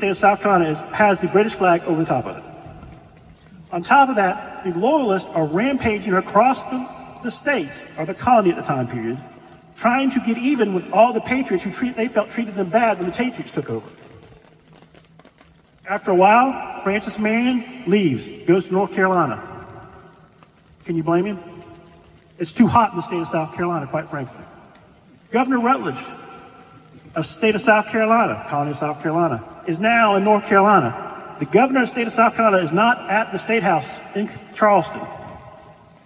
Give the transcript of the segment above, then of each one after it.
state of South Carolina has the British flag over the top of it. On top of that, the Loyalists are rampaging across the state, or the colony at the time period, trying to get even with all the Patriots who they felt treated them bad when the Patriots took over. After a while, Francis Marion leaves, goes to North Carolina. Can you blame him? It's too hot in the state of South Carolina, quite frankly. Governor Rutledge of the state of South Carolina, colony of South Carolina, is now in North Carolina. The governor of the state of South Carolina is not at the State House in Charleston.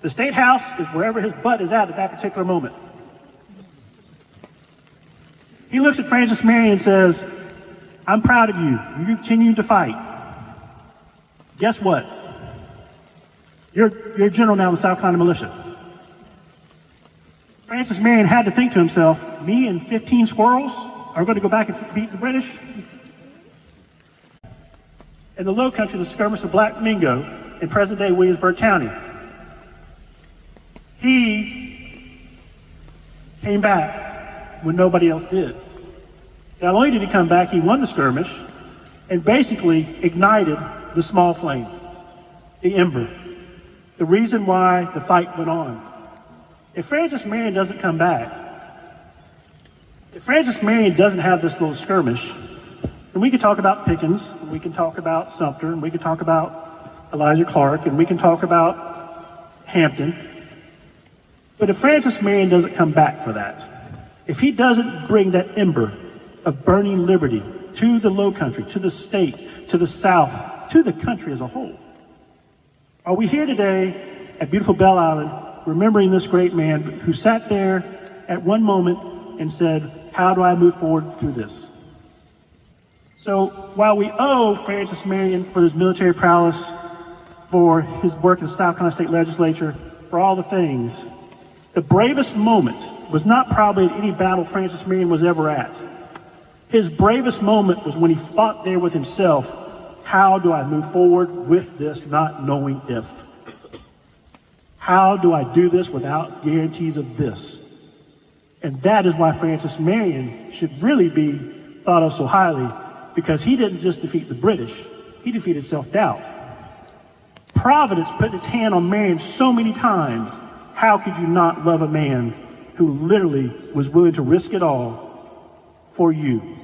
The State House is wherever his butt is at that particular moment. He looks at Francis Marion and says, I'm proud of you. You continue to fight. Guess what? You're a general now in the South Carolina militia. Francis Marion had to think to himself, me and 15 squirrels are going to go back and beat the British? In the Low Country, the skirmish of Black Mingo in present-day Williamsburg County. He came back when nobody else did. Not only did he come back, he won the skirmish and basically ignited the small flame, the ember, the reason why the fight went on. If Francis Marion doesn't come back, if Francis Marion doesn't have this little skirmish, then we can talk about Pickens, and we can talk about Sumter, and we can talk about Elijah Clark, and we can talk about Hampton. But if Francis Marion doesn't come back for that, if he doesn't bring that ember of burning liberty to the Low Country, to the state, to the South, to the country as a whole, are we here today at beautiful Belle Island remembering this great man who sat there at one moment and said, how do I move forward through this? So while we owe Francis Marion for his military prowess, for his work in the South Carolina State Legislature, for all the things, the bravest moment was not probably at any battle Francis Marion was ever at. His bravest moment was when he fought there with himself, how do I move forward with this, not knowing if? How do I do this without guarantees of this? And that is why Francis Marion should really be thought of so highly, because he didn't just defeat the British, he defeated self-doubt. Providence put its hand on Marion so many times. How could you not love a man who literally was willing to risk it all for you?